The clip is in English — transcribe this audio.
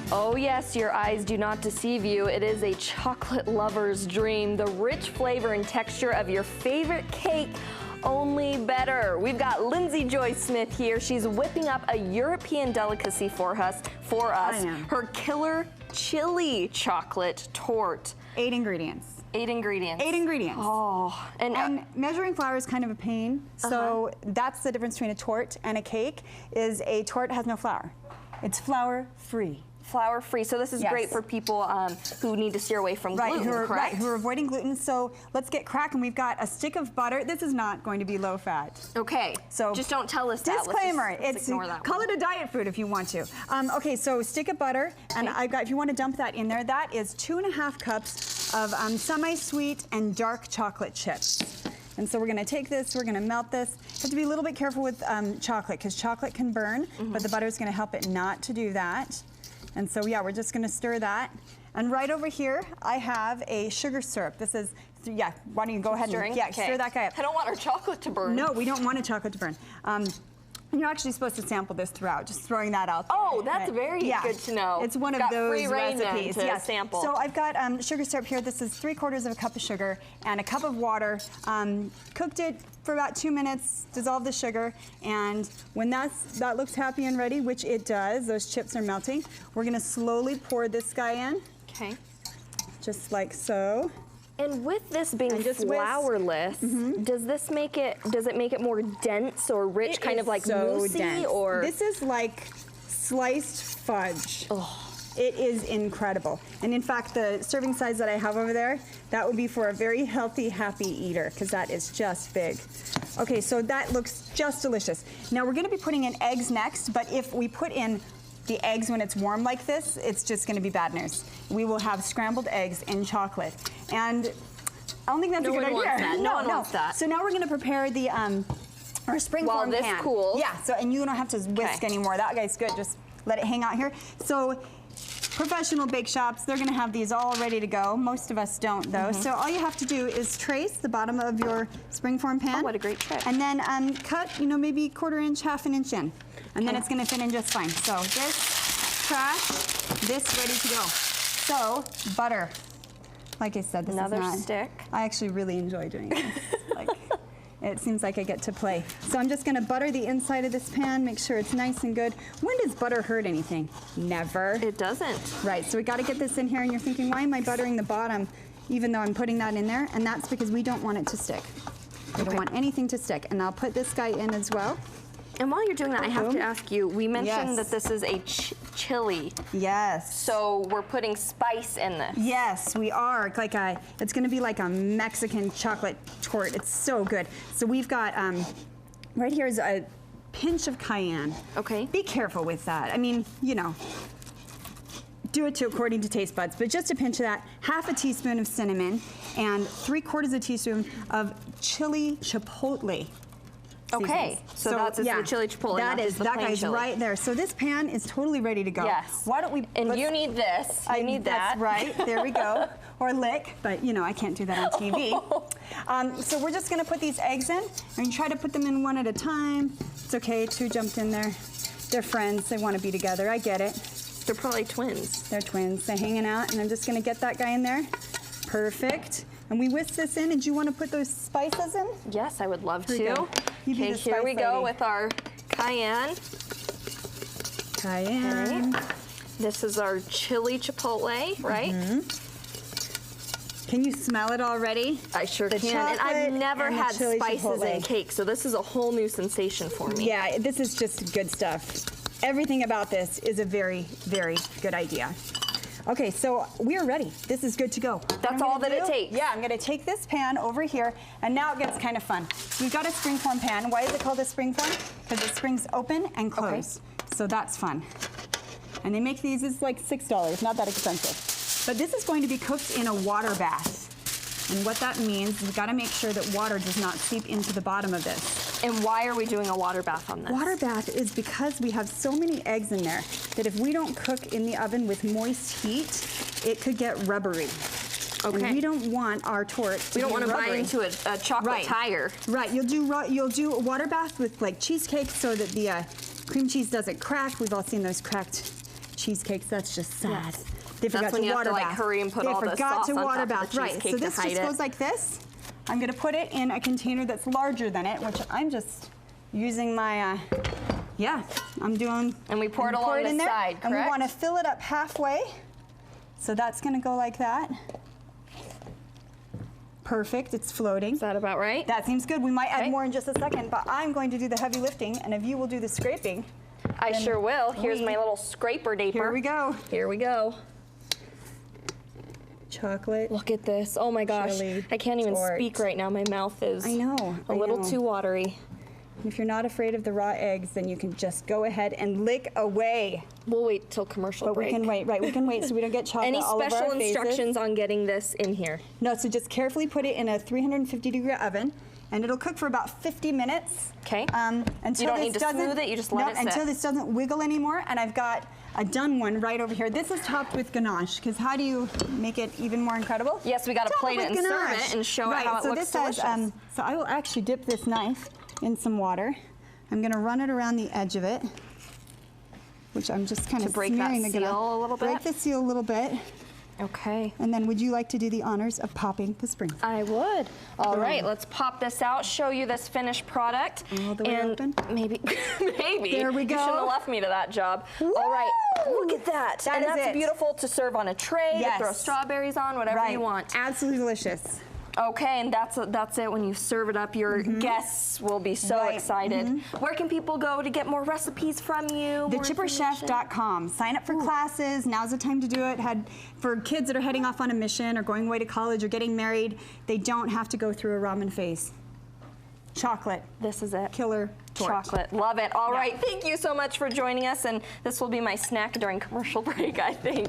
Oh yes, your eyes do not deceive you. It is a chocolate lover's dream. The rich flavor and texture of your favorite cake, only better. We've got Lindsey Joy Smith here. She's whipping up a European delicacy for us. Her killer chili chocolate torte. 8 ingredients. 8 ingredients. 8 ingredients. Oh, and measuring flour is kind of a pain. So that's the difference between a torte and a cake. Is a torte has no flour. It's flour free. Flour free. So this is great for people who need to steer away from gluten, correct? Right, who are avoiding gluten. So let's get cracking. We've got a stick of butter. This is not going to be low fat. Okay. So just don't tell us that. Disclaimer. Let's ignore that call it a diet food if you want to. Okay, so stick of butter, and I've got, if you want to dump that in there, that is 2.5 cups of semi-sweet and dark chocolate chips. And so we're going to take this, we're going to melt this. You have to be a little bit careful with chocolate, because chocolate can burn, but the butter is going to help it not to do that. And so, yeah, we're just going to stir that. And right over here, I have a sugar syrup. This is, why don't you go ahead and stir that guy up. I don't want our chocolate to burn. No, we don't want a chocolate to burn. And you're actually supposed to sample this throughout, just throwing that out there. Oh, that's very good to know. It's one of those free reign recipes. To sample. So I've got sugar syrup here. This is 3/4 of a cup of sugar and a cup of water. Cooked it for about 2 minutes, dissolve the sugar, and when that looks happy and ready, which it does, those chips are melting, we're gonna slowly pour this guy in. Okay. Just like so. And with this being flourless, does it make it more dense or rich, kind of like moussey, dense. or? This is like sliced fudge. Oh. It is incredible. And in fact, the serving size that I have over there, that would be for a very healthy, happy eater, because that is just big. Okay, so that looks just delicious. Now we're gonna be putting in eggs next, but if we put in the eggs when it's warm like this, it's just gonna be bad news. We will have scrambled eggs in chocolate. And I don't think that's a good idea. No one wants that. So now we're gonna prepare the our springform While this pan. cools. Yeah, so, and you don't have to whisk anymore. That guy's good, just let it hang out here. So professional bake shops, they're gonna have these all ready to go. Most of us don't though. So all you have to do is trace the bottom of your springform pan. Oh, what a great trick. And then cut, maybe 1/4 inch, 1/2 inch in. And then it's gonna fit in just fine. So this trash, this ready to go. So butter. Like I said, this Another is not, stick. I actually really enjoy doing this. It seems like I get to play. So I'm just gonna butter the inside of this pan, make sure it's nice and good. When does butter hurt anything? Never. It doesn't. Right, so we gotta get this in here, and you're thinking, why am I buttering the bottom even though I'm putting that in there? And that's because we don't want it to stick. We don't want anything to stick. And I'll put this guy in as well. And while you're doing that, I have to ask you, we mentioned that this is a chili. Yes. So we're putting spice in this. Yes, we are. It's gonna be like a Mexican chocolate torte. It's so good. So we've got, right here is a pinch of cayenne. Okay. Be careful with that. I mean, do it according to taste buds, but just a pinch of that, 1/2 teaspoon of cinnamon, and 3/4 teaspoon of chili chipotle. Okay, so that's the chili chipotle. That guy's right there. So this pan is totally ready to go. Yes. Why don't we? And you need this. I need that. That's right. There we go. Or lick, but I can't do that on TV. So we're just gonna put these eggs in and try to put them in one at a time. It's okay. 2 jumped in there. They're friends. They want to be together. I get it. They're probably twins. They're twins. They're hanging out, and I'm just gonna get that guy in there. Perfect. And we whisk this in, and do you want to put those spices in? Yes, I would love to. Okay, here we go with our cayenne. Cayenne. Okay. This is our chili chipotle, right? Can you smell it already? I sure can. And I've never had spices in cake, so this is a whole new sensation for me. Yeah, this is just good stuff. Everything about this is a very, very good idea. Okay, so we're ready. This is good to go. That's all that it takes. Yeah, I'm gonna take this pan over here, and now it gets kind of fun. We've got a springform pan. Why is it called a springform? Because it springs open and close. So that's fun. And they make these, it's like $6, not that expensive. But this is going to be cooked in a water bath. And what that means, we've got to make sure that water does not seep into the bottom of this. And why are we doing a water bath on this? Water bath is because we have so many eggs in there that if we don't cook in the oven with moist heat, it could get rubbery. Okay. And we don't want our torte to be rubbery. We don't want to bind to a chocolate tire. Right. You'll do a water bath with like cheesecake so that the cream cheese doesn't crack. We've all seen those cracked cheesecakes. That's just sad. Yes. They forgot That's when to you have water to, like, bath. hurry and put they all the forgot sauce to on water top of bath. the Right. cheesecake So to this hide just it. goes like this. I'm going to put it in a container that's larger than it, which I'm just using my. Yeah, I'm doing. And we pour it along the side, correct? And we want to fill it up halfway. So that's going to go like that. Perfect, it's floating. Is that about right? That seems good. We might add Okay. more in just a second, but I'm going to do the heavy lifting, and if you will do the scraping. I then sure will. Here's my little scraper daper. Here we go. Here we go. Chocolate. Look at this. Oh my gosh. Chili I can't even torte. speak right now. My mouth is I know. a little too watery. If you're not afraid of the raw eggs, then you can just go ahead and lick away. We'll wait till commercial But break. we can wait, right? We can wait so we don't get chocolate Any all over special our faces. instructions on getting this in here? No, so just carefully put it in a 350-degree oven, and it'll cook for about 50 minutes. Okay. Until You don't this need to doesn't, smooth it, you just let it sit. Until this doesn't wiggle anymore, and I've got a done one right over here. This is topped with ganache, because how do you make it even more incredible? Yes, we got to Top plate it with and serve ganache. it and show right, it how it so looks this delicious. has, so I will actually dip this knife in some water. I'm going to run it around the edge of it, which I'm just kind of break that smearing the ganache. seal a little Break bit? the seal a little bit. Okay. And then would you like to do the honors of popping the springs? I would. All right, let's pop this out, show you this finished product. All the way and open? Maybe, maybe. There we You go. shouldn't have left me to that job. All right, look at that. That and is that's it. beautiful to serve on a tray, Yes. to throw strawberries on, whatever Right. you want. Absolutely delicious. Okay, and that's it. When you serve it up, your guests will be so Right. excited. Where can people go to get more recipes from you? more information? TheChipperChef.com. Sign up for classes. Now's the time to do it. For kids that are heading off on a mission or going away to college or getting married, they don't have to go through a ramen phase. Chocolate. This is it. Killer torte. Chocolate. Love it. All Yeah. right, thank you so much for joining us, and this will be my snack during commercial break, I think.